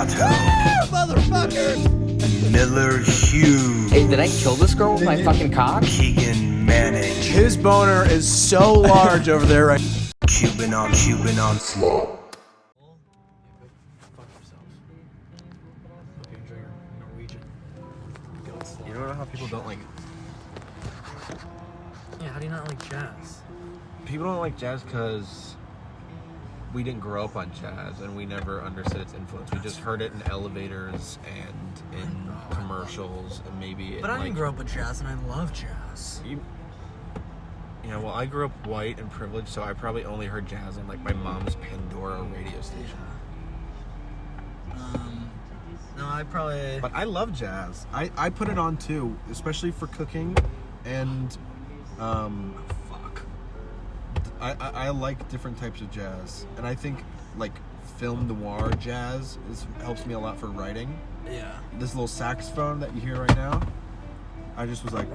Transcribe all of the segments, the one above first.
Otto. Motherfucker! Miller Hughes. Hey, did I kill this girl with my fucking cock? Keegan Manning. His boner is so large over there right Cuban on slop. You don't know how people don't like... Yeah, how do you not like jazz? People don't like jazz because we didn't grow up on jazz and we never understood its influence. We just heard it in elevators and in commercials and maybe... But I didn't grow up with jazz and I love jazz. Well, I grew up white and privileged, so I probably only heard jazz on, like, my mom's Pandora radio station. No, I probably... But I love jazz. I put it on, too, especially for cooking and... I like different types of jazz, and I think like film noir jazz helps me a lot for writing. Yeah. This little saxophone that you hear right now, I just was like,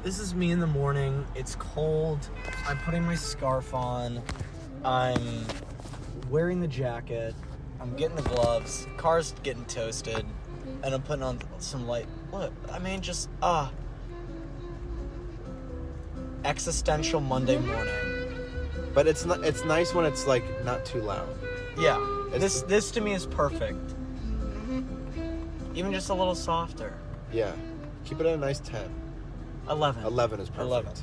This is me in the morning. It's cold. I'm putting my scarf on. I'm wearing the jacket. I'm getting the gloves. Car's getting toasted, and I'm putting on some light. Look, I mean, just existential Monday morning. But it's nice when it's like not too loud. Yeah, this to me is perfect. Even just a little softer. Yeah, keep it at a nice 10. 11. 11 is perfect. 11.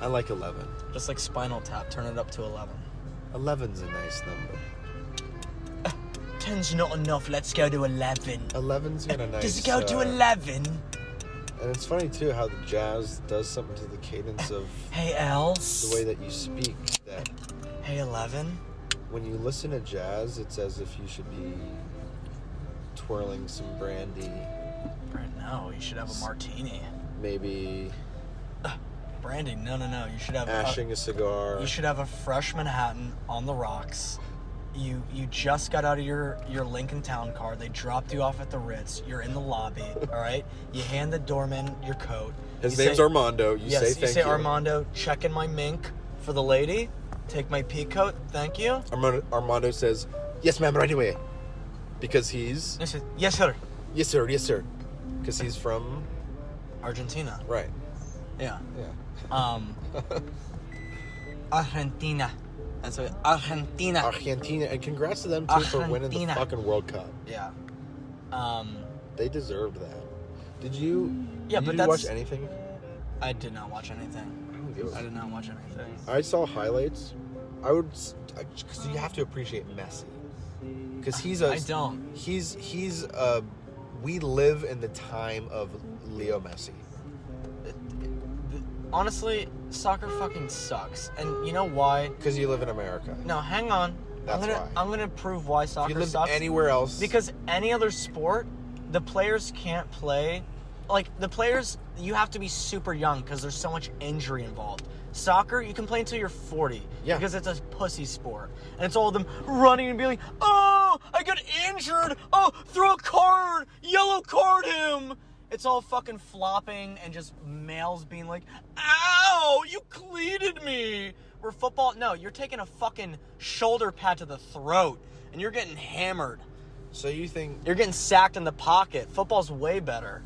I like 11. Just like Spinal Tap, turn it up to 11. 11's a nice number. 10's not enough, let's go to 11. 11's got a nice... Does it go to 11? And it's funny, too, how the jazz does something to the cadence of... Hey, L. The way that you speak, that... Hey, 11. When you listen to jazz, it's as if you should be twirling some brandy. Right now, you should have a martini. Maybe... Brandy, no. You should have... ashing a cigar. You should have a fresh Manhattan on the rocks. You just got out of your Lincoln Town car. They dropped you off at the Ritz. You're in the lobby, all right? You hand the doorman your coat. His name's Armando. You say thank you. You say, Armando, check in my mink for the lady. Take my pea coat. Thank you. Armando says, yes, ma'am, right away. Because he's... Yes, sir. Yes, sir. Yes, sir. Because he's from... Argentina. Right. Yeah. Yeah. Argentina. That's what Argentina. Argentina. And congrats to them, too, for winning the fucking World Cup. Yeah. They deserved that. Did you... Yeah, did but you watch anything? I did not watch anything. I did not watch anything. I saw highlights. I would... Because you have to appreciate Messi. Because he's a... I don't. He's we live in the time of Leo Messi. Honestly, soccer fucking sucks. And you know why? Because you live in America. No, hang on. That's why. I'm gonna prove why soccer if you lived sucks. Anywhere else. Because any other sport, the players can't play. Like, the players, you have to be super young because there's so much injury involved. Soccer, you can play until you're 40. Yeah. Because it's a pussy sport. And it's all of them running and being like, oh, I got injured. Oh, throw a card. Yellow card him. It's all fucking flopping and just males being like, ow, you cleated me. Where football, no, you're taking a fucking shoulder pad to the throat and you're getting hammered. So you think... You're getting sacked in the pocket. Football's way better.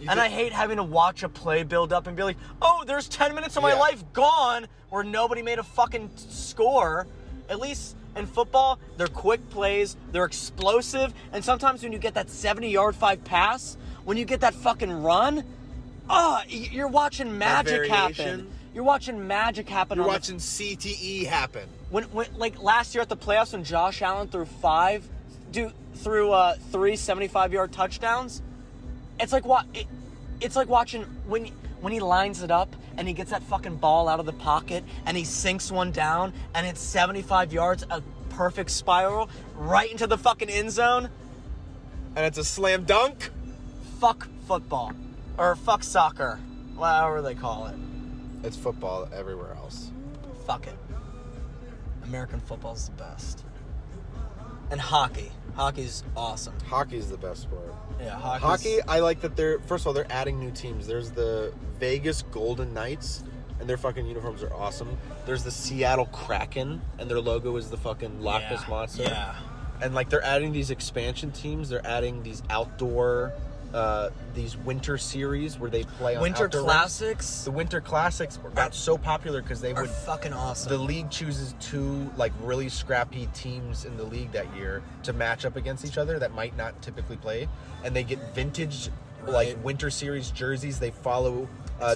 And I hate having to watch a play build up and be like, oh, there's 10 minutes of my life gone where nobody made a fucking score. At least in football, they're quick plays, they're explosive, and sometimes when you get that 70-yard 5 pass, when you get that fucking run, you're watching magic happen. You're watching magic happen. You're watching CTE happen. When like last year at the playoffs when Josh Allen threw 3 75-yard touchdowns, it's like watching when he lines it up and he gets that fucking ball out of the pocket and he sinks one down and it's 75 yards, a perfect spiral right into the fucking end zone. And it's a slam dunk? Fuck football. Or fuck soccer. Whatever they call it. It's football everywhere else. Fuck it. American football's the best. And hockey. Hockey's awesome. Hockey's the best sport. Yeah, hockey, I like that they're adding new teams. There's the Vegas Golden Knights, and their fucking uniforms are awesome. There's the Seattle Kraken, and their logo is the fucking Loch Ness Monster. Yeah. And like they're adding these expansion teams. They're adding these outdoor, these winter series where they play on Winter outdoor Classics. rinks. The Winter Classics got so popular because they Are would fucking awesome. The league chooses 2 like really scrappy teams in the league that year to match up against each other that might not typically play, and they get vintage like Winter Series jerseys. They follow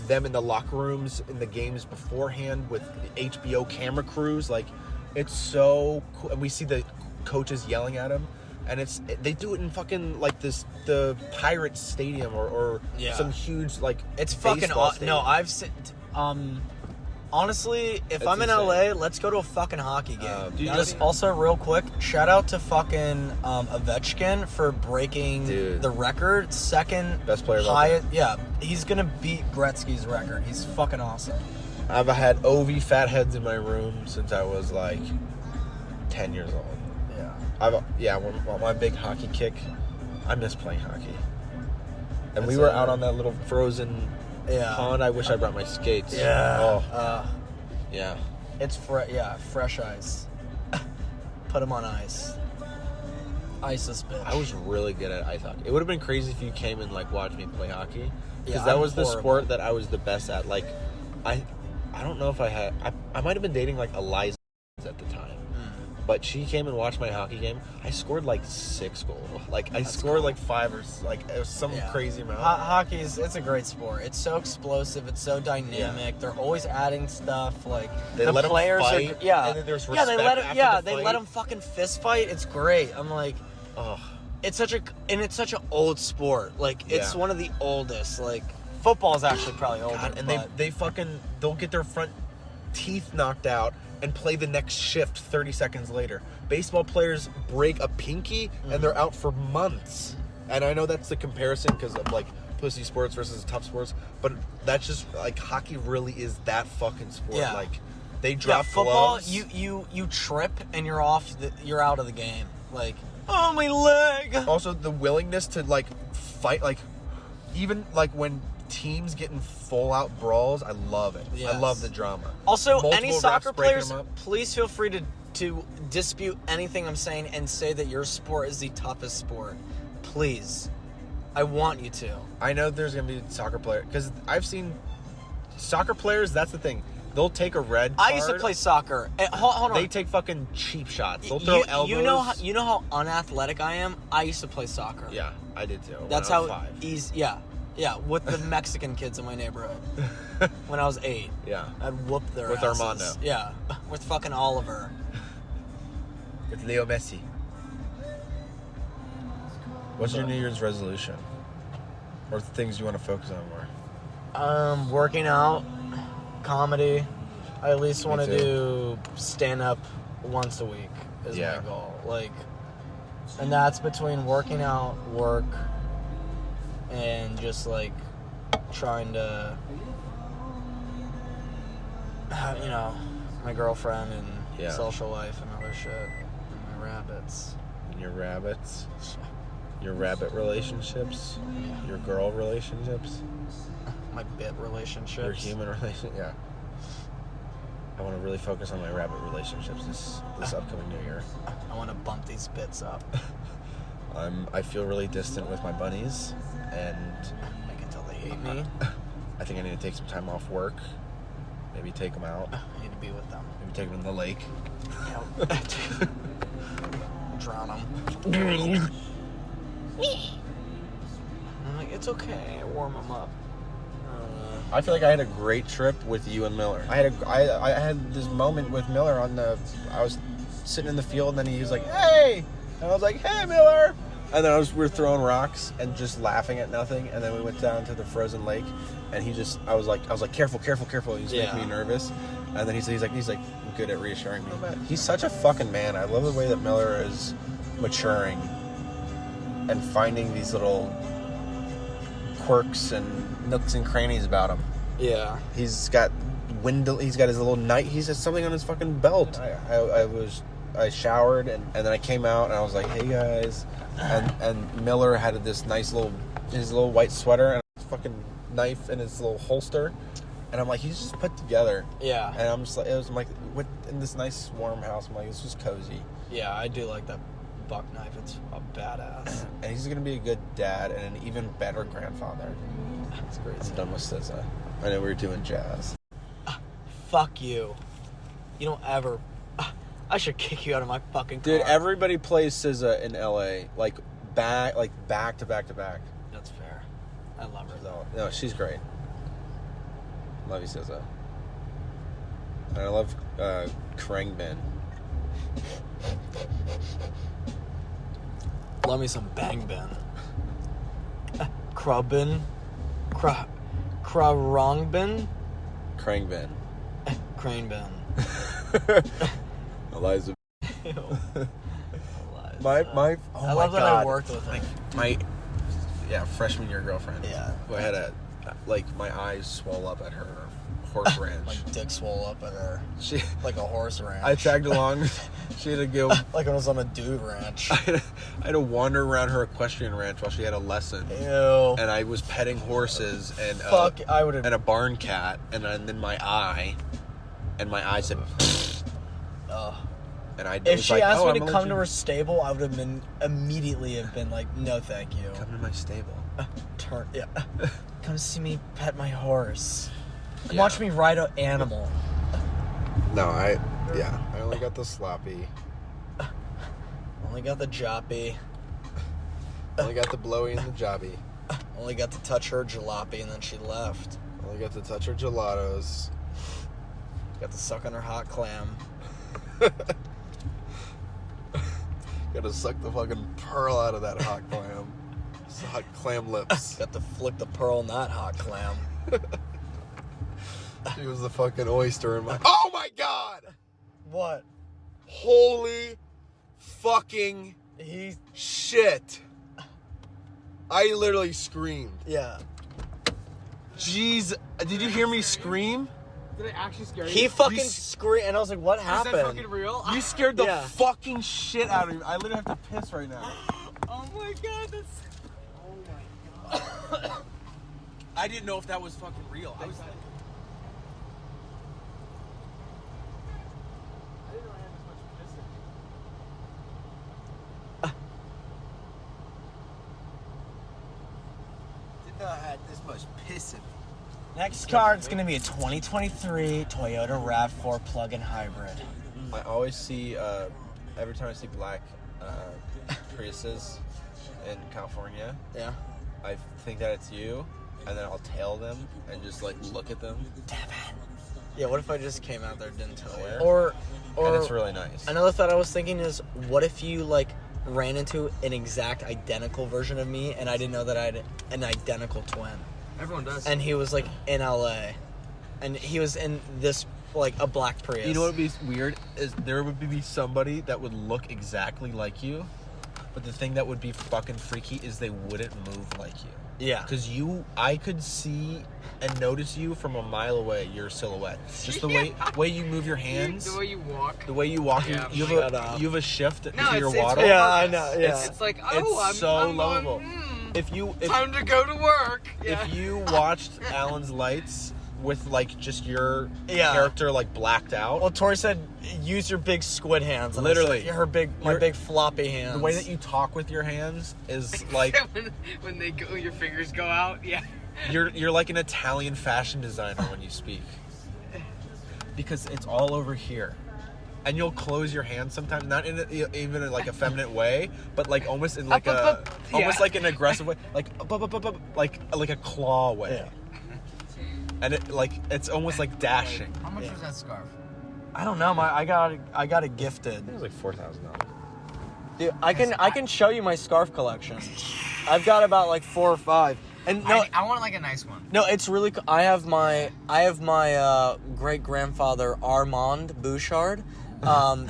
them in the locker rooms in the games beforehand with HBO camera crews. Like, it's so cool, and we see the coaches yelling at them. And they do it in fucking like the Pirates Stadium or some huge like it's fucking awesome. No, I've seen. Honestly, if I'm in LA, let's go to a fucking hockey game. Just also real quick, shout out to fucking Ovechkin for breaking the record, second best player highest. Yeah, he's gonna beat Gretzky's record. He's fucking awesome. I've had OV fatheads in my room since I was like 10 years old. When my big hockey kick, I miss playing hockey. And we were out on that little frozen pond. I wish I brought my skates. Yeah. Yeah. It's fresh ice. Put them on ice. Ice this bitch. I was really good at ice hockey. It would have been crazy if you came and like watched me play hockey, because Yeah, that I'm was the horrible. sport that I was the best at. Like, I don't know if I had. I might have been dating like Eliza at the time. But she came and watched my hockey game. I scored like 6 goals. Like I scored like 5 or like it was some crazy amount. It's a great sport. It's so explosive. It's so dynamic. They're always adding stuff. Like They the let 'em players fight, are. Yeah, and then there's they respect let after them. the They fight. let them fucking fist fight. It's great. I'm like, it's such an old sport. Like it's one of the oldest. Like football is actually probably older. God, and but they'll get their front teeth knocked out and play the next shift 30 seconds later. Baseball players break a pinky and they're out for months. And I know that's the comparison because of like pussy sports versus tough sports, but that's just like hockey really is that fucking sport. Yeah. Like they drop football. gloves. You trip and you're off. You're out of the game. Like, oh, my leg. Also, the willingness to like fight, like even like when teams get in full out brawls, I love it. Yes. I love the drama. Also, Multiple any refs soccer breaking players, them up. please feel free to dispute anything I'm saying and say that your sport is the toughest sport. Please. I want you to. I know there's going to be soccer players, because I've seen soccer players, that's the thing. They'll take a red card. I used to play soccer. Hold on. They take fucking cheap shots. They'll throw elbows. You know how unathletic I am? I used to play soccer. Yeah, I did too. That's when I was how 5. easy. Yeah, with the Mexican kids in my neighborhood. When I was 8. Yeah. I'd whoop their With asses. Armando. Yeah, with fucking Oliver. With Leo Messi. What's your New Year's resolution? Or things you want to focus on more? Working out, comedy. I at least want to too. do stand up once a week is my goal. Like, and that's between working out, work, and just like trying to, my girlfriend and social life and other shit, and my rabbits. And your rabbits? Your rabbit relationships? Your girl relationships? My bit relationships. Your human relationship? Yeah. I want to really focus on my rabbit relationships this upcoming New Year. I want to bump these bits up. I feel really distant with my bunnies, and I can tell they hate me. I think I need to take some time off work. Maybe take them out. I need to be with them. Maybe take them to the lake. Drown them. I'm like, it's okay. Warm them up. I feel like I had a great trip with you and Miller. I had this moment with Miller I was sitting in the field, and then he was like, "Hey," and I was like, "Hey, Miller," and then we were throwing rocks and just laughing at nothing, and then we went down to the frozen lake, and I was like, careful, he's making me nervous, and then he's like good at reassuring me. He's such a fucking man. I love the way that Miller is maturing and finding these little quirks and nooks and crannies about him. Yeah. He's got his little night. He has something on his fucking belt. I showered and then I came out and I was like, "Hey guys," and Miller had his little white sweater and a fucking knife in his little holster, and I'm like, he's just put together. Yeah. And I'm like, what in this nice warm house? I'm like, it's just cozy. Yeah, I do like that buck knife. It's a badass. And he's gonna be a good dad and an even better grandfather. That's great. It's done with SZA. I know we were doing jazz. Fuck you. You don't ever. I should kick you out of my fucking car. Dude, everybody plays SZA in LA, like back to back to back. That's fair. I love her though. No, she's great. Love you, SZA. And I love Krangbin. Love me some bang bin. Crubbin. Crawrongbin. Krangbin. Crane bin. Eliza. Ew. My oh I my love that God. I worked with her. My freshman year girlfriend. Yeah. Who I had my eyes swell up at her horse ranch. Like dick swole up at her. She Like a horse ranch. I tagged along. She had to go. Like when I was on a dude ranch. I had to wander around her equestrian ranch while she had a lesson. Ew. And I was petting horses and Fuck, I would have. and a barn cat and then my eye said. Ugh. And I If was she like, asked me I'm to gonna come let to you her stable, I would have been immediately like, no, thank you. come to my stable. Come see me pet my horse. Come Yeah. watch me ride an animal. No, I only got the sloppy. Only got the joppy. Only got the blowy and the jobby. Only got to touch her jalopy and then she left. Only got to touch her gelatos. Got to suck on her hot clam. Gotta suck the fucking pearl out of that hot clam. Hot clam lips. Got to flick the pearl, not hot clam. She was the fucking oyster in my. Oh my God! What? Holy fucking shit! I literally screamed. Yeah. Jeez, did you hear me scream? Did it actually scare you? He fucking screamed, and I was like, what Is happened? that fucking real? You scared the Yeah. fucking shit out of me. I literally have to piss right now. Oh my God, that's... I didn't know if that was fucking real. I was like, did not have this much piss in me. Next card's gonna be a 2023 Toyota RAV4 plug-in hybrid. I always see, every time I see black Priuses in California, Yeah. I think that it's you, and then I'll tail them and just like look at them. Yeah, what if I just came out there and didn't tell you? Swear. Or And it's really nice. another thought I was thinking is, what if you like ran into an exact identical version of me and I didn't know that I had an identical twin? Everyone does. And he was like in LA, and he was in this like a black Prius. You know what would be weird is there would be somebody that would look exactly like you, but the thing that would be fucking freaky is they wouldn't move like you. Yeah. Because I could see and notice you from a mile away, your silhouette. Just the way you move your hands. The way you walk. The way you walk, Yeah, you shut have up. a shift No, into your it's waddle. on Yeah, I purpose. know, yeah. It's like, It's oh, so I'm lovable. Going, If time to go to work. Yeah. if you watched Alan's Lights with like just your Yeah. character like blacked out, Well, Tori said, use your big squid hands. And I was Literally. like, my Your- big floppy hands. the way that you talk with your hands is like when they go, your fingers go out. Yeah. you're like an Italian fashion designer when you speak, because it's all over here, and you'll close your hands sometimes, not in even in like a feminine way, but like almost in like almost like an aggressive way, like like a claw way. Yeah. And it's almost like dashing. How much was that scarf? I don't know. I got it gifted. It was like $4,000. Dude, I can show you my scarf collection. I've got about like 4 or 5. And no, I want like a nice one. no, it's really. I have my great grandfather Armand Bouchard.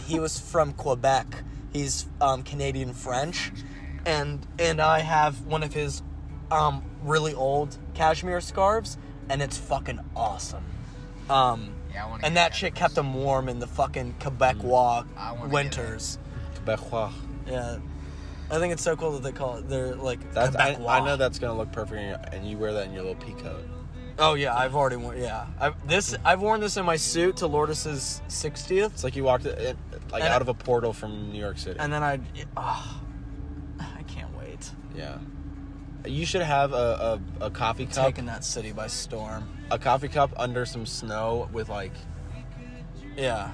He was from Quebec. He's Canadian French, and I have one of his really old cashmere scarves, and it's fucking awesome. Yeah, I want to. And that shit kept him warm in the fucking Quebecois I wanna winters. Quebecois. Yeah, I think it's so cool that they call it. They're like I Quebecois. know that's gonna look perfect, and you wear that in your little pea coat. Oh yeah, I've already worn. Yeah, I've worn this in my suit to Lourdes's 60th. It's like you walked out of a portal from New York City. And then I can't wait. Yeah. You should have a coffee cup. Taking that city by storm. A coffee cup under some snow with like... Yeah.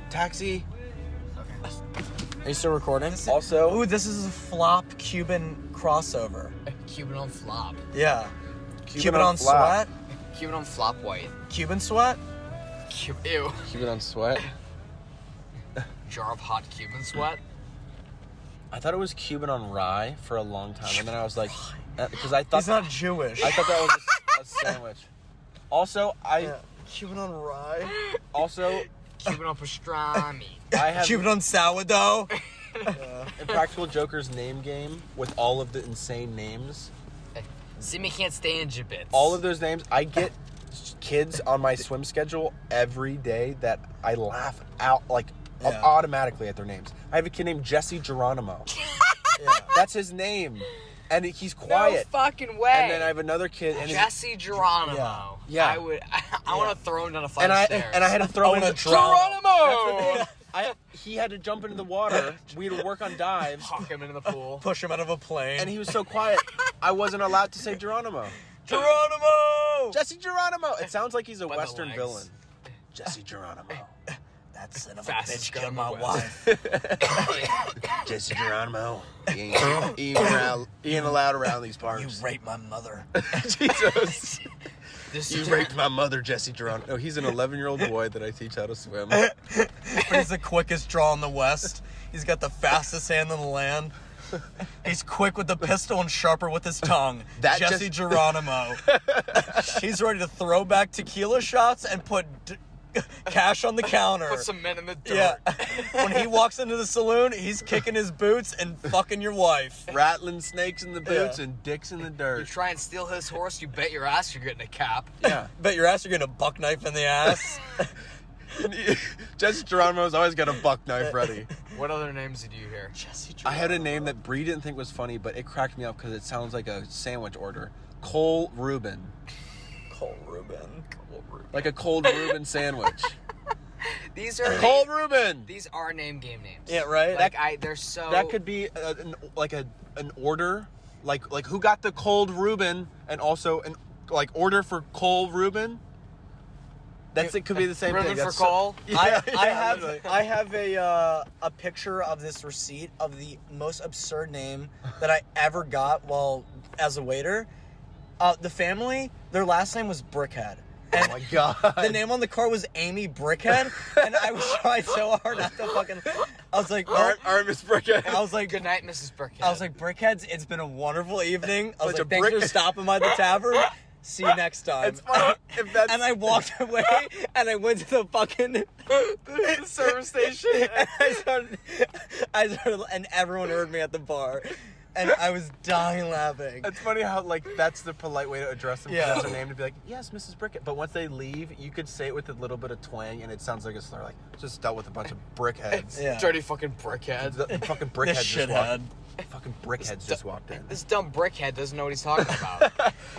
Taxi. Are you still recording? Also... Ooh, this is a flop Cuban crossover. Cuban on flop. Yeah. Cuban on flop. sweat. Cuban on flop white. Cuban sweat. Ew. Cuban on sweat. Jar of hot Cuban sweat. I thought it was Cuban on rye for a long time, and then I was like... Because I thought... He's not Jewish. I thought that was a sandwich. Also, Cuban on rye. Also... Cuban on pastrami. I have... Cuban on sourdough. Impractical Joker's name game with all of the insane names. Zimmy can't stay in gibbets. All of those names. I get kids on my swim schedule every day that I laugh out automatically at their names. I have a kid named Jesse Geronimo. That's his name. And he's quiet. No fucking way. And then I have another kid. And Jesse Geronimo. Yeah. I want to throw him down a flight of stairs. And I had to throw in a Geronimo! He had to jump into the water. We had to work on dives. Huck him into the pool. Push him out of a plane. And he was so quiet, I wasn't allowed to say Geronimo. Geronimo! Jesse Geronimo! It sounds like he's a By the Western legs. Villain. Jesse Geronimo. That son of a Fastest bitch gun killed my in the wife. Jesse Geronimo. He ain't allowed around these parts. You raped my mother. Jesus. This You raped my mother, Jesse Geronimo. No, he's an 11-year-old boy that I teach how to swim. But he's the quickest draw in the West. He's got the fastest hand in the land. He's quick with the pistol and sharper with his tongue. Jesse Geronimo. He's ready to throw back tequila shots and put cash on the counter. Put some men in the dirt. Yeah. When he walks into the saloon, he's kicking his boots and fucking your wife. Rattling snakes in the boots Yeah. and dicks in the You dirt. try and steal his horse, you bet your ass you're getting a cap. Yeah. Bet your ass you're getting a buck knife in the ass. Jesse Geronimo's always got a buck knife ready. What other names did you hear? Jesse I Geronimo. had a name that Bree didn't think was funny, but it cracked me up because it sounds like a sandwich order. Cole Reuben. Cole Reuben. Like a cold Reuben sandwich. These are Cole Reuben! These are name game names. Yeah, right? They're so. That could be an order. Like who got the cold Reuben and also an order for Cole Reuben? It could be the same Reuben thing. for Cole. I have a picture of this receipt of the most absurd name that I ever got while as a waiter. The family, their last name was Brickhead. Oh my god. The name on the card was Amy Brickhead, and I was trying so hard not to fucking. I was like, All right, Miss Brickhead. I was like, Good night, Mrs. Burkhead. I was like, Brickheads, it's been a wonderful evening. I was Bunch like, of thanks for brick- stopping by the tavern. See you next time. It's funny if that's And I walked away, and I went to the fucking the service station. and I started, and everyone heard me at the bar, and I was dying laughing. It's funny how that's the polite way to address them. Yeah. That's their name to be like, yes, Mrs. Brickhead. But once they leave, you could say it with a little bit of twang, and it sounds like a slur. Like just dealt with a bunch of brickheads. Yeah. dirty fucking brickhead. The fucking brickheads This just shithead. walked. Fucking brickheads just walked in. This dumb brickhead doesn't know what he's talking about.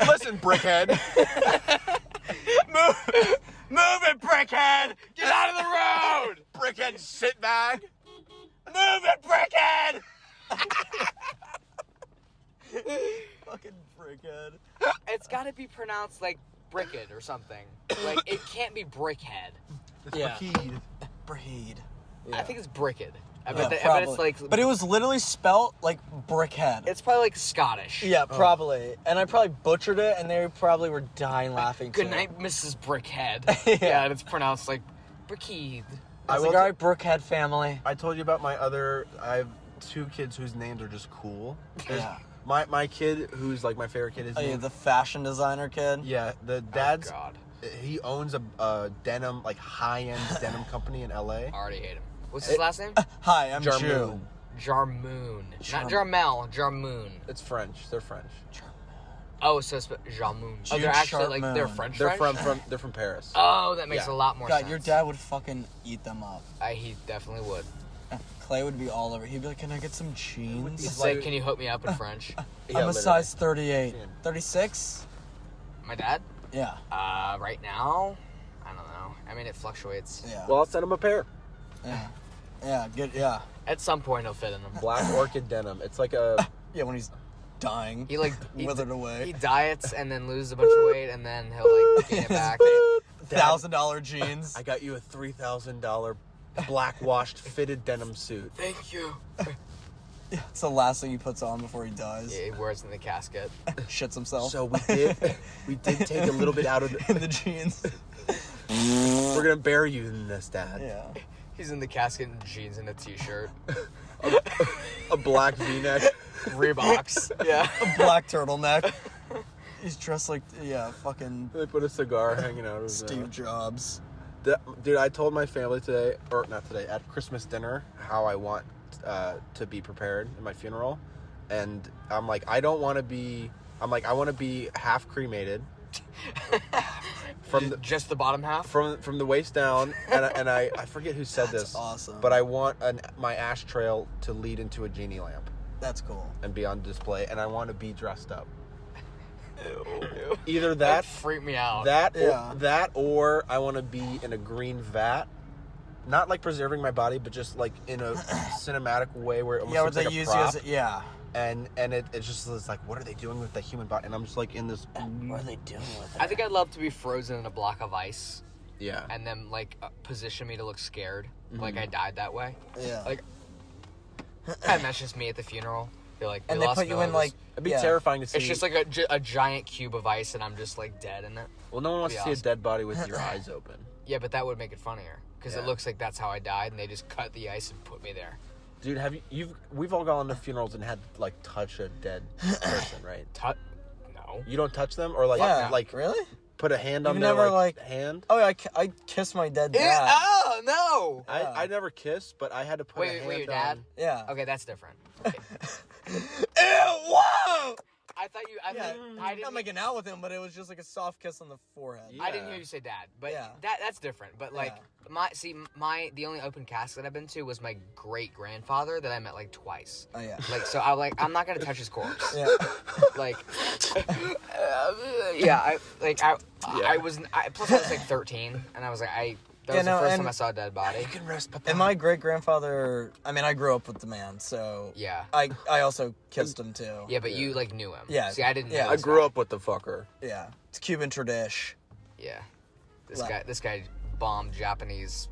Listen, brickhead. Move it, Brickhead! Get out of the road! Brickhead, sit back. Move it, Brickhead! Fucking Brickhead. It's got to be pronounced like brickhead or something. Like it can't be brickhead. Yeah. Brickhead. Brickhead. I think it's brickhead. I Yeah, bet it's like. But it was literally spelt like Brickhead. It's probably like Scottish. Yeah, probably. And I probably butchered it, and they probably were dying laughing. Good too. night, Mrs. Brickhead. Yeah. And it's pronounced like brickhead. I was like, all right, Brickhead family. I told you about I have 2 kids whose names are just cool. Yeah. My kid, who's like my favorite kid, is Oh, yeah, the fashion designer kid. yeah. The dad's God. he owns a denim high-end denim company in LA. I already hate him. What's his last name? Hi, I'm Jew. Jarmoon. Jarmoon. Not Jarmel, Jarmoon. It's French. They're French. Oh, so it's Jarmoon. Oh, Jude they're actually like Sharpmoon. they're French. They're French? they're from Paris. Oh, that makes Yeah. a lot more God, sense. your dad would fucking eat them up. He definitely would. Clay would be all over. He'd be like, can I get some jeans? He's like, can you hook me up in French? Yeah, I'm a literally. size 38. Yeah. 36? My dad? Yeah. Right now, I don't know. I mean, it fluctuates. Yeah. Well, I'll send him a pair. Yeah. Yeah. Good. Yeah. At some point, he'll fit in them. Black orchid denim. It's like a. Yeah. When he's dying. He like withered away. He diets and then loses a bunch of weight and then he'll like gain it back. $1,000 jeans. I got you a $3,000 black washed fitted denim suit. Thank you. It's the last thing he puts on before he dies. Yeah, he wears it in the casket. Shits himself. So we did take a little bit out of in the jeans. We're gonna bury you in this, Dad. Yeah. He's in the casket in jeans and a t-shirt. A black V-neck. Reeboks. Yeah. A black turtleneck. He's dressed like, fucking They put a cigar hanging out of his Steve Jobs. Dude, I told my family today, or not today, at Christmas dinner, how I want to be prepared in my funeral. And I'm like, I want to be half cremated. From just the bottom half? From the waist down, and I forget who said That's this. awesome. But I want my ash trail to lead into a genie lamp That's cool. and be on display, and I want to be dressed up. Ew. Either That that, freaked me out. or I want to be in a green vat, not like preserving my body, but just like in a cinematic way where it almost Yeah, where looks they like a use prop. you as And it just is like, what are they doing with the human body? And I'm just like in this. What are they doing with it? I think I'd love to be frozen in a block of ice Yeah. and then like position me to look scared, like I died that way. Yeah. Like, and that's just me at the funeral. They're like, And "We they lost put you Miller. in like It'd be terrifying to see. It's just like a giant cube of ice, and I'm just like dead in it. Well, no one wants to see a dead body with your eyes open. Yeah, but that would make it funnier because Yeah. it looks like that's how I died, and they just cut the ice and put me there. Dude, we've all gone to funerals and had like touch a dead person, right? No. You don't touch them, or like like really? put a hand on You've their never, hand. Oh, I kissed my dead dad. Oh no! I never kissed, but I had to put a hand Wait, your dad? on. Yeah. Okay, that's different. Ew, whoa! I thought I I'm didn't. not making out with him, but it was just like a soft kiss on the forehead. I didn't hear you say dad, but Yeah. that's different. But like the only open casket I've been to was my great grandfather that I met like twice. Oh, yeah. Like so I'm not gonna touch his corpse. Yeah. Like I was plus I was like 13 and I was like that was the first time I saw a dead body. You can rest, Papa. And my great grandfather, I mean, I grew up with the man, so Yeah. I also kissed him too. Yeah, but you like knew him. Yeah. See, I didn't. Yeah. Know I this grew guy. up with the fucker. Yeah. It's Cuban tradition. Yeah. Like- This guy bombed Japanese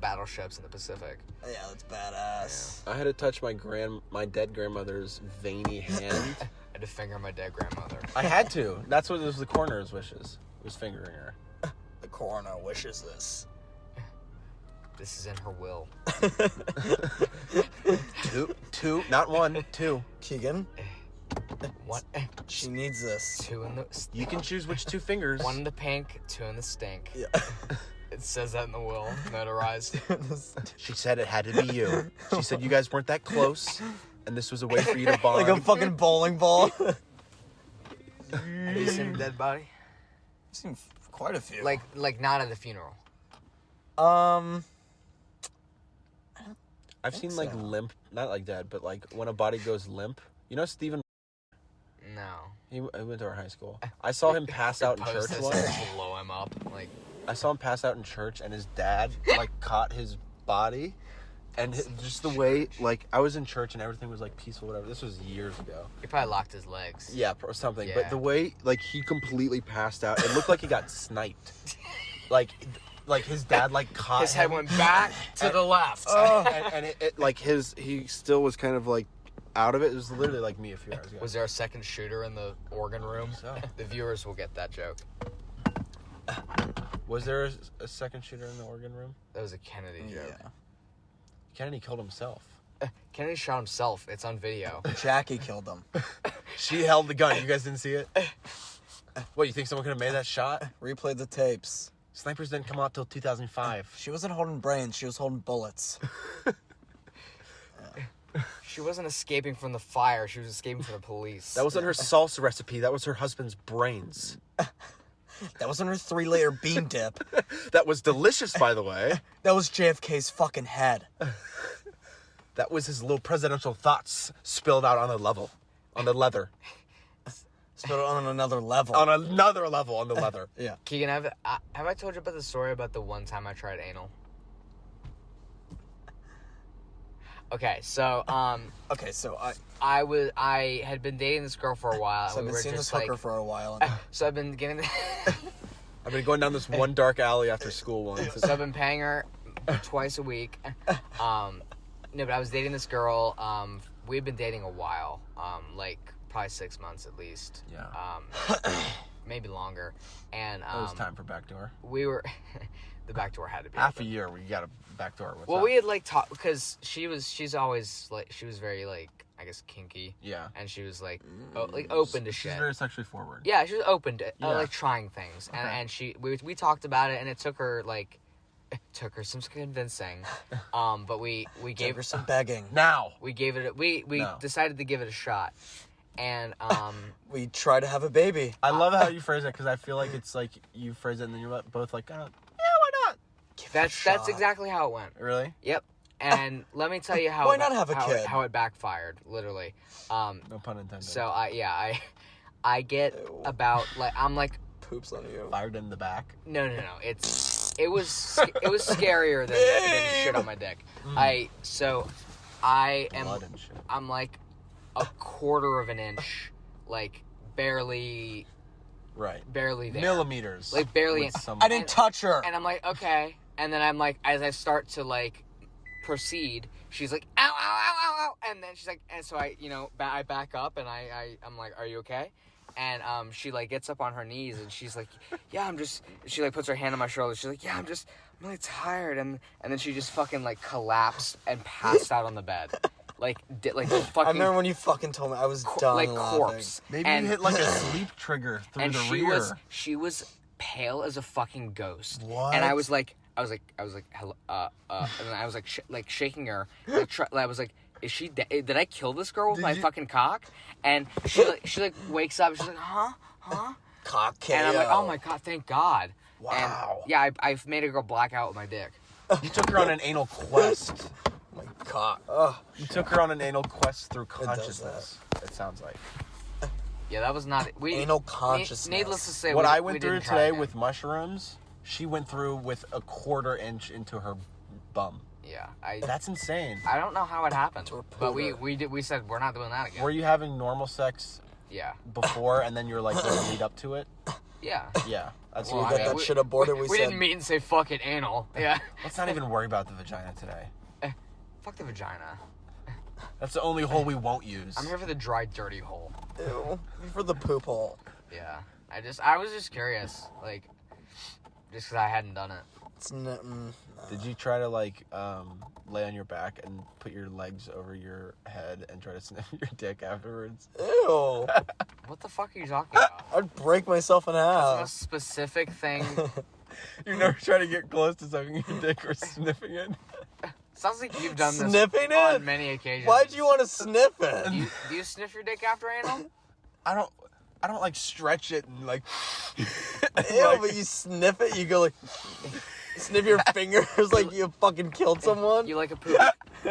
battleships in the Pacific. Yeah, that's badass. I had to touch my dead grandmother's veiny hand. I had to finger my dead grandmother. I had to. That's what was the coroner's wishes. Was fingering her. The coroner wishes this. This is in her will. Two, not one, two. Keegan, What? she needs this. Two in the. You can choose which two fingers. One in the pink, two in the stink. Yeah. It says that in the will, notarized. She said it had to be you. She said you guys weren't that close, and this was a way for you to bond. Like a fucking bowling ball. Have you seen a dead body? I've seen quite a few. Like not at a funeral. I've seen like so. limp, not like dead, but like when a body goes limp. You know Steven? No. He went to our high school. I saw him pass out in Post church this once. and blow him up. Like I saw him pass out in church, and his dad like caught his body, and just the way like I was in church and everything was like peaceful, whatever. This was years ago. he probably locked his legs. Yeah, or something. Yeah. But the way like he completely passed out, it looked like he got sniped. Like his dad like caught His head him. went back to the left. and it like he still was kind of like out of it. It was literally like me a few hours ago. Was there a second shooter in the organ room? So. The viewers will get that joke. Was there a second shooter in the organ room? That was a Kennedy joke. yeah. Kennedy killed himself. Kennedy shot himself. It's on video. Jackie killed him. She held the gun. You guys didn't see it? What, you think someone could have made that shot? Replayed the tapes. Snipers didn't come out till 2005. She wasn't holding brains. She was holding bullets. She wasn't escaping from the fire. She was escaping from the police. That wasn't her salsa recipe. That was her husband's brains. That wasn't her 3-layer bean dip. That was delicious, by the way. That was JFK's fucking head. That was his little presidential thoughts spilled out on the leather. So on another level. On another level on the leather. Yeah. Keegan, have I told you about the story about the one time I tried anal? Okay, so Okay, so I had been dating this girl for a while. I've and been we were seeing this just hooker for a while. And so I've been getting. I've been going down this one dark alley after school once. So I've been paying her twice a week. No, but I was dating this girl. We've been dating a while. Like probably 6 months at least. Yeah. Maybe longer. And It was time for backdoor. we were. The back door had to be Half open. a year we got a backdoor. What's Well, that? we had like talked because she's always like she was very like I guess kinky. Yeah. And she was like open to She's shit. very sexually forward. Yeah, she was open to Yeah. like trying things, and we talked about it, and it took her some convincing, but we gave her some begging. Now. we gave it we No. decided to give it a shot, and We try to have a baby. I love how you phrase it because I feel like it's like you phrase it and then you're both like, yeah, why not? that's exactly how it went. Really? Yep. And let me tell you how Why not have a kid? how it backfired, literally. No pun intended. So I get about like I'm like Poops on you. Fired in the back. no. It was scarier than shit on my dick. I am Blood and shit. I'm like a quarter of an inch, like barely Right. there. Millimeters. Like barely. with some- I didn't touch her. And I'm like, okay. And then I'm like, as I start to like proceed, she's like, ow, ow, ow, ow, ow. And then she's like, and so I, I back up and I'm like, are you okay? And she like gets up on her knees and she's like, yeah, she like puts her hand on my shoulder. She's like, yeah, I'm really tired. And then she just fucking like collapsed and passed out on the bed. Like fucking. I remember when you fucking told me. I was done like laughing. corpse. Maybe and, you hit like a sleep trigger through and the she rear. she was pale as a fucking ghost. What? And I was like, hello, and then I was like shaking her. I was like, is she dead? Did I kill this girl with my fucking cock? And she wakes up. She's like, huh? Cock KO. And I'm like, oh my god, thank God. Wow. And yeah, I've made a girl black out with my dick. You took her on an anal quest. my cock. Ugh. You took her on an anal quest through does consciousness. It sounds like. Yeah, that was not it. Anal consciousness. Needless to say, What we I went we through didn't try today again. with mushrooms, she went through with a 1/4 inch into her bum. Yeah, That's insane. I don't know how it happened, To her but pooter. we said we're not doing that again. Were you having normal sex Yeah, before and then you're like going to lead up to it? yeah. Yeah. That's Well, We I got mean, that shit aborted. We we said, didn't meet and say fuck it anal. Yeah. Let's not even worry about the vagina today. Fuck the vagina. That's the only hole we won't use. I'm here for the dry, dirty hole. ew, for the poop hole. Yeah. I was just curious, like, just because I hadn't done it. It's no. Did you try to like lay on your back and put your legs over your head and try to sniff your dick afterwards? Ew. What the fuck are you talking about? I'd break myself in That's the half. most specific thing. You never try to get close to sucking your dick or sniffing it? Sounds like you've done this Sniffing on it? many occasions. Why'd you want to sniff it? Do you sniff your dick after anal? I don't like stretch it and like. Ew, but you sniff it, you go like, sniff your fingers like you fucking killed someone. You like a poopy?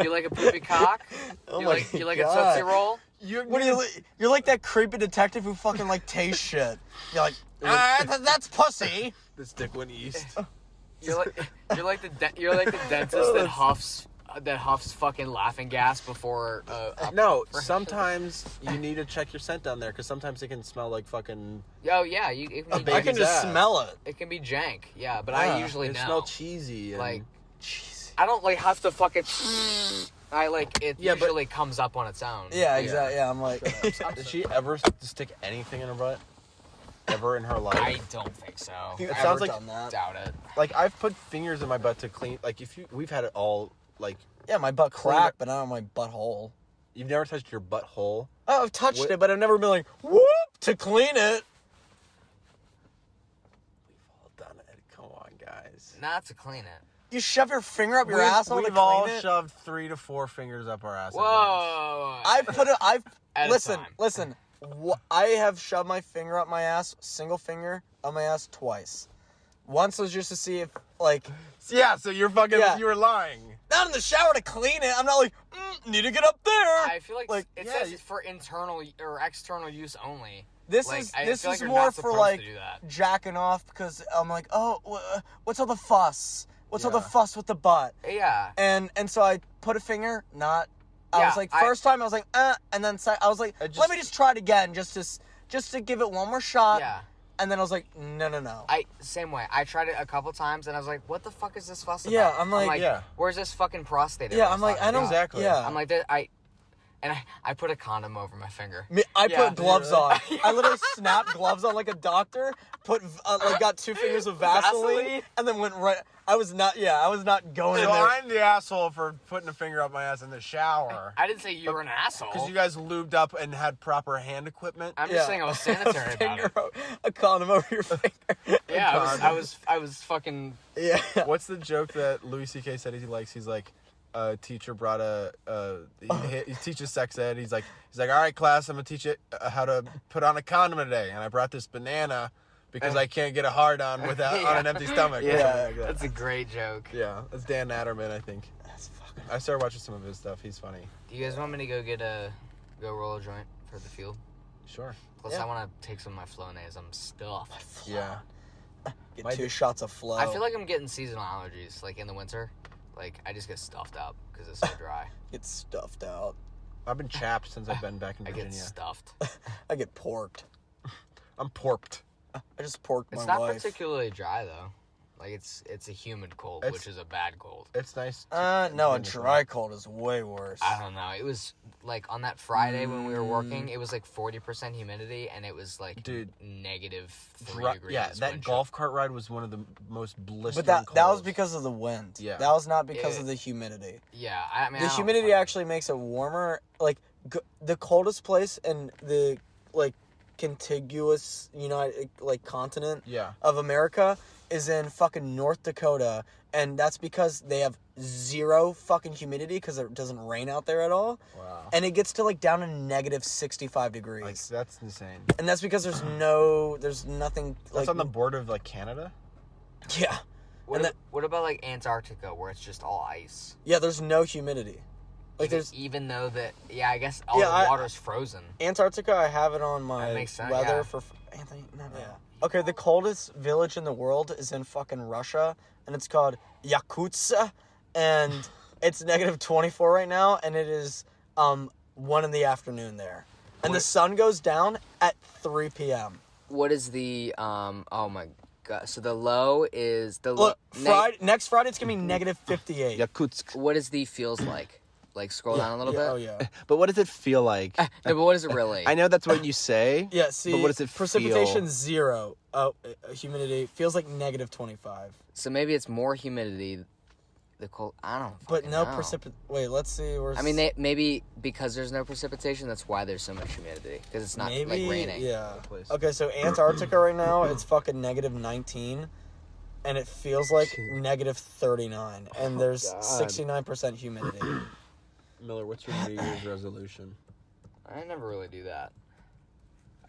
You like a poopy cock? Oh you my like a God. Tootsie Roll? What are you? You're like that creepy detective who fucking like tastes shit. You're like, that's pussy. This dick went east. You're like the dentist that huffs fucking laughing gas before. No, sometimes you need to check your scent down there because sometimes it can smell like fucking. Oh yeah, it can be, I can just ass. smell it. it can be jank. Yeah, but I usually it know. smell cheesy. And, Like, Jeez. I don't like have to fucking. I like it. Yeah, but- usually comes up on its own. Yeah, exactly. Yeah, I'm like, Did she ever stick anything in her butt? Ever in her life? I don't think so. you It ever sounds like- done that? Doubt it. Like I've put fingers in my butt to clean. Like we've had it all. Like Yeah, my butt cracked, but not on my butthole. you've never touched your butthole. Oh, I've touched What- it, but I've never been like, whoop, to clean it. We've all done it. Come on, guys. Not to clean it. You shove your finger up your asshole to We've clean all it. shoved 3 to 4 fingers up our ass. at once. Whoa! At a Listen, time. listen. I have shoved my finger up my ass, single finger up my ass twice. Once was just to see if, like, Yeah, so you're fucking. Yeah. You were lying. not in the shower to clean it. I'm not like, need to get up there. I feel like it yeah, says you- it's for internal or external use only. This Like, is I this feel like is you're more not for supposed like to do that. jacking off because I'm like, oh, what's all the fuss? What's all the Yeah. fuss with the butt? Yeah. And so I put a finger, not. I Yeah, was like, first time I was like, and then I was like, let me just try it again, just to give it one more shot. Yeah. And then I was like, no. Same way. I tried it a couple times and I was like, what the fuck is this fuss about? Yeah, I'm like, yeah. Where's this fucking prostate? Yeah, I'm like, I don't. Exactly. Yeah. I'm like, I put a condom over my finger. I Yeah. put gloves on. I literally snapped gloves on like a doctor. Got 2 fingers of Vaseline, and then went right. I was not going in So there. I'm the asshole for putting a finger up my ass in the shower. I didn't say you were an asshole. Because you guys lubed up and had proper hand equipment. I'm just saying I was sanitary about it. A condom over your finger. Yeah, I was fucking. Yeah. What's the joke that Louis C.K. said he likes? He's like, a teacher brought he teaches sex ed. He's like, all right, class, I'm gonna teach it how to put on a condom today, and I brought this banana because I can't get a hard on without on an empty stomach. or something like that. That's a great joke. Yeah, that's Dan Natterman, I think. That's fucking. I started watching some of his stuff. He's funny. Do you guys want me to go roll a joint for the field? Sure. Plus, Yeah. I want to take some of my Flonase. I'm stuffed. Yeah. Get 2 shots of flow. I feel like I'm getting seasonal allergies, like in the winter. Like, I just get stuffed up because it's so dry. get stuffed out. I've been chapped since I've been back in I Virginia. get stuffed. I get porked. I'm porked. I just porked It's my not wife. particularly dry, though. Like, it's a humid cold, which is a bad cold. It's nice. No, a dry cold is way worse. I don't know. It was, like, on that Friday when we were working, it was, like, 40% humidity, and it was, like, Dude. negative 3 Dry- degrees. yeah, that wind golf cart ride was one of the most blistering. But that was colds. because of the wind. Yeah. That was not because Yeah. of the humidity. chill. Yeah, I mean, The humidity actually makes it warmer. Like the coldest place in the like contiguous continent Yeah. of America is in fucking North Dakota, and that's because they have 0 fucking humidity because it doesn't rain out there at all. Wow. And it gets to like down to negative 65 degrees. Like that's insane. And that's because there's nothing That's like on the border of like Canada. yeah. What about, like, Antarctica, where it's just all ice? Yeah, there's no humidity. Like there's Even though that, I guess all Yeah, the water's frozen. Antarctica, I have it on my That makes sense, weather yeah. for Anthony. No. Okay, the coldest village in the world is in fucking Russia, and it's called Yakutsk, and it's negative 24 right now, and it is 1 in the afternoon there, and the sun goes down at 3 p.m. What is the, oh my god, so the low is, Look, next Friday it's gonna be negative 58. Yakutsk. what is the feels like? Like, scroll down a little bit? Oh yeah. But what does it feel like? No, but what is it really? I know that's what you say. Yeah, see, But what does it precipitation feel? 0. Humidity feels like negative 25. So maybe it's more humidity, the cold, I don't But fucking no know. precipitation. Wait, let's see. I mean, maybe because there's no precipitation, that's why there's so much humidity. Because it's not, like, raining. Yeah. Place. Okay, so Antarctica right now, it's fucking negative 19. And it feels like negative 39. And there's God. 69% humidity. Miller, what's your New Year's resolution? I never really do that.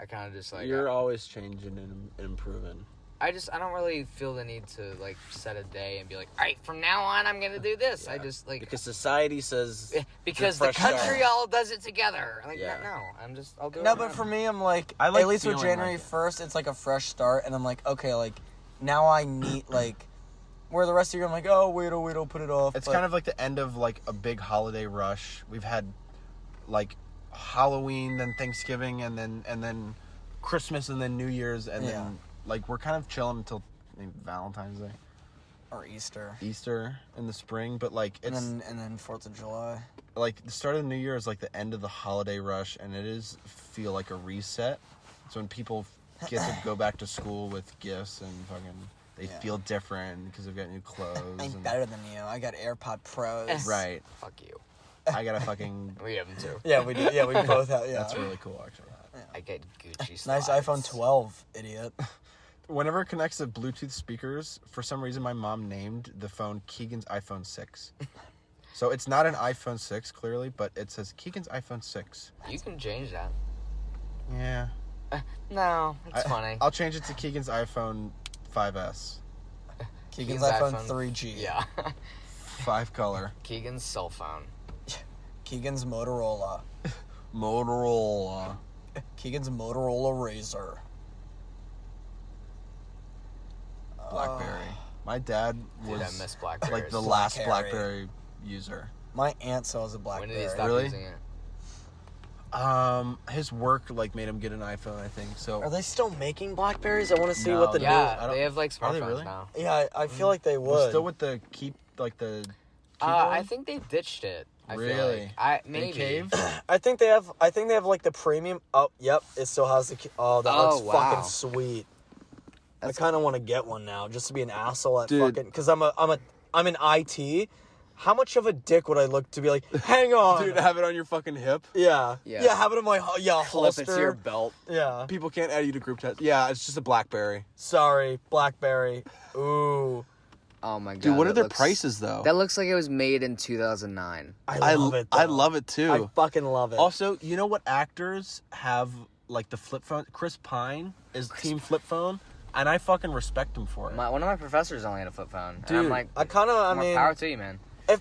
I kind of just, like... You're always changing and improving. I don't really feel the need to, like, set a day and be like, all right, from now on, I'm going to do this. I just, like... Because society says Because the fresh start. country all does it together. Like, Yeah. no, I'll do it. No, on my but for own. me, I'm like, I like at least with feeling January like it. 1st, it's like a fresh start. And I'm like, okay, like, now I need, like... Where the rest of the year, I'm like, oh, wait, I'll put it off. It's but- kind of like the end of like a big holiday rush. We've had like Halloween, then Thanksgiving, and then Christmas, and then New Year's, and Yeah. then like we're kind of chilling until maybe Valentine's Day, Or Easter. Easter in the spring. But like it's And then 4th of July. like the start of the New Year is like the end of the holiday rush, and it is feel like a reset. So when people get to go back to school with gifts and fucking. They feel different because they've got new clothes. I'm and, better than you. I got AirPod Pros. right. Fuck you. I got a fucking. We have them, too. Yeah, we do. Yeah, we both have. Yeah. That's really cool, actually. I get Gucci Nice slides. iPhone 12, idiot. Whenever it connects to Bluetooth speakers, for some reason my mom named the phone Keegan's iPhone 6. So it's not an iPhone 6, clearly, but it says Keegan's iPhone 6. You can change that. Yeah. No, it's funny. I'll change it to Keegan's iPhone 5S. Keegan's iPhone 3G. Yeah. 5 color. Keegan's cell phone. Keegan's Motorola. Motorola. Keegan's Motorola Razr. Blackberry. My dad was Dude, I miss Blackberries. like the last Blackberry. Blackberry user. My aunt still has a When Blackberry. did he stop Really? using it? His work like made him get an iPhone, I think. So Are they still making Blackberries? I want to see No, what the they- new... Yeah, don't- they have like Are they smartphones really? now. Yeah, I feel like they we're would. still with the keep like the. I think they ditched it. I feel Really? like. They Maybe. caved? I think they have like the premium. Oh, yep, it still has the. Oh, that Oh, looks wow. fucking sweet. I kind of want to get one now, just to be an asshole at Dude. fucking. Because I'm in IT. How much of a dick would I look to be like? Hang on, Dude, have it on your fucking hip. Yeah. Yeah. Have it in my holster. Clip it to your belt. Yeah. People can't add you to group chat. Yeah, it's just a Blackberry. Sorry, Blackberry. Ooh, Oh my god. Dude, what are that their looks- prices though? That looks like it was made in 2009. I love it. I though. love it too. I fucking love it. Also, you know what actors have like the flip phone? Chris Pine is team flip phone, and I fucking respect him for it. One of my professors only had a flip phone. And Dude, I'm like, I kind of. more power to you, man.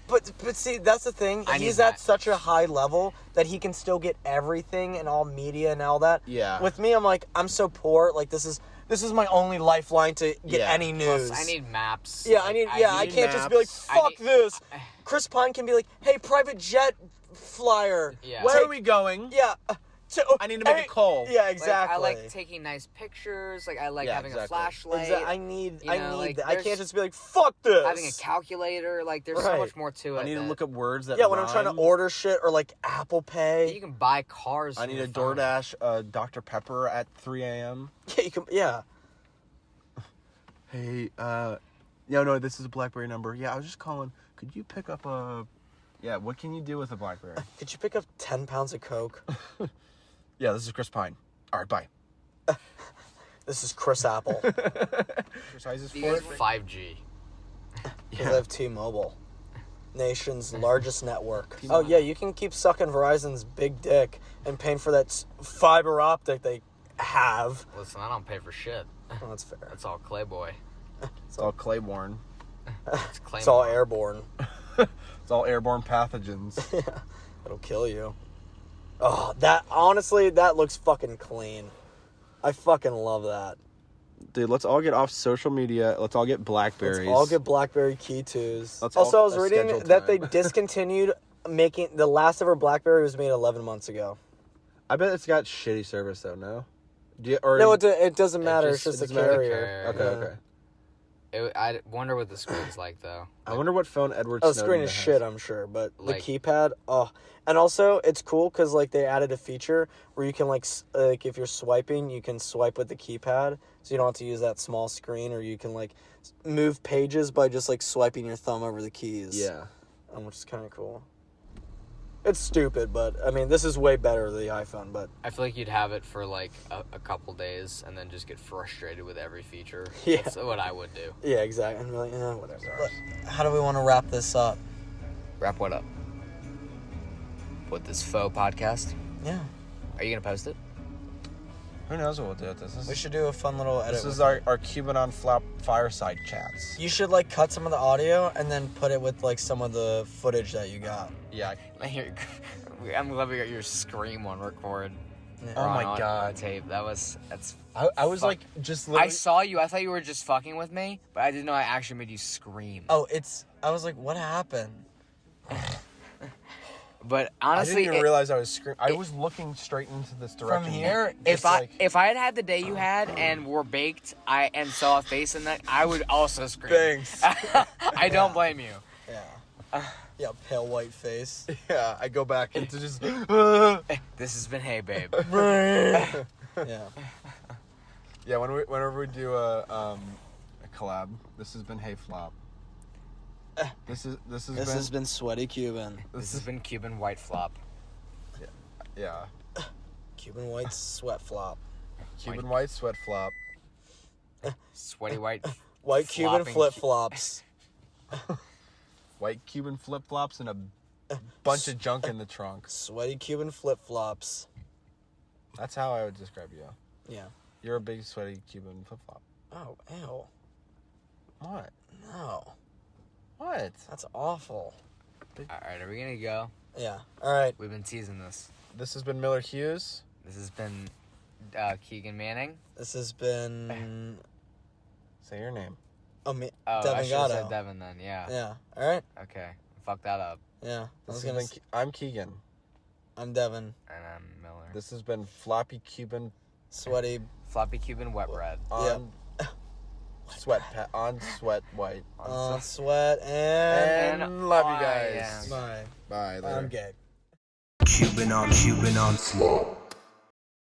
But see, that's the thing. I He's need at that. such a high level that he can still get everything and all media and all that. Yeah. With me, I'm like, I'm so poor. Like this is my only lifeline to get Yeah. any news. Plus, I need maps. Yeah, Like, I can't just be like, maps. fuck I need- this. Chris Pine can be like, hey, private jet flyer. Yeah. Where are we going? Yeah. I need to make a call. Yeah, Like, exactly. I like taking nice pictures. Like I like Yeah, having exactly. a flashlight. I need You know, like, that. I can't there's- just be like, fuck this. Having a calculator. Like there's so Right. much more to it. I need to that- look up words that Yeah, when I'm trying to rhyme. order shit or like Apple Pay. You can buy cars. I from need your a phone. DoorDash Dr. Pepper at 3 a.m. Yeah, you can. Yeah. Hey, no, this is a Blackberry number. Yeah, I was just calling. Could you pick up a... Yeah, what can you do with a Blackberry? Could you pick up 10 pounds of Coke? Yeah, this is Chris Pine. All right, bye. This is Chris Apple. Exercises You guys have 5G. Because I have T-Mobile. Nation's largest network. Oh, yeah, you can keep sucking Verizon's big dick and paying for that fiber optic they have. Listen, I don't pay for shit. Oh, that's fair. That's all Clayboy. It's all Claiborne. It's Claymore. It's all airborne. It's all airborne pathogens. It'll kill you. Oh, that looks fucking clean. I fucking love that. Dude, let's all get off social media. Let's all get Blackberries. Let's all get BlackBerry Key 2s. Let's Also, all- I was a reading scheduled that they time. discontinued making... The last ever BlackBerry was made 11 months ago. I bet it's got shitty service, though, no? No, it doesn't matter. It's just a doesn't matter. carrier. Okay, Yeah. okay. I wonder what the screen's like though. I wonder what phone Edward Oh, Snowden screen is has. shit, I'm sure, but Like- the keypad, oh, and also it's cool because like they added a feature where you can like if you're swiping, you can swipe with the keypad, so you don't have to use that small screen, or you can like move pages by just like swiping your thumb over the keys. Yeah. Which is kind of cool. It's stupid, but I mean, this is way better than the iPhone. But I feel like you'd have it for like a couple days and then just get frustrated with every feature. Yeah. That's what I would do. yeah, exactly. And be like, whatever. But how do we want to wrap this up? Wrap what up? What, this faux podcast? Yeah, Are you gonna post it? Who knows what we'll do with this? we should do a fun little edit. This with is it. our Cuban on flap fireside chats. You should like cut some of the audio and then put it with like some of the footage that you got. Yeah. I'm glad we got your scream on record. Yeah. Oh my on God. tape. That's. I was Fuck. like, just literally... I saw you. I thought you were just fucking with me, but I didn't know I actually made you scream. Oh, I was like, what happened? But I honestly, didn't even realize I was screaming. I was looking straight into this direction. here, if I had had the day you had and were baked, and saw a face in that, I would also scream. Thanks. I don't blame you. Yeah. Yeah, pale white face. Yeah, I go back into just... This has been Hey Babe. Yeah. Yeah, whenever we do a collab, this has been Hey Flop. This has been Sweaty Cuban. This has been Cuban White Flop. Yeah. Cuban White Sweat Flop. Cuban white sweat flop. Sweaty White. White Cuban Flopping flip flops. White Cuban flip flops and a bunch of junk in the trunk. Sweaty Cuban flip flops. That's how I would describe you. Yeah. You're a big sweaty Cuban flip flop. Oh, ew. What? No. What? That's awful. All right, are we gonna go? Yeah. All right. We've been teasing this. This has been Miller Hughes. This has been Keegan Manning. This has been. Say your name. Oh, Devin I should have Gatto. said Devin then. Yeah. Yeah. All right. Okay. Fuck that up. Yeah. I'm Keegan. I'm Devin. And I'm Miller. This has been Floppy Cuban Sweaty. Floppy Cuban wet bread. on sweat white. On sweat and love you guys. Bye. Bye. Later. I'm gay. Cuban on slop.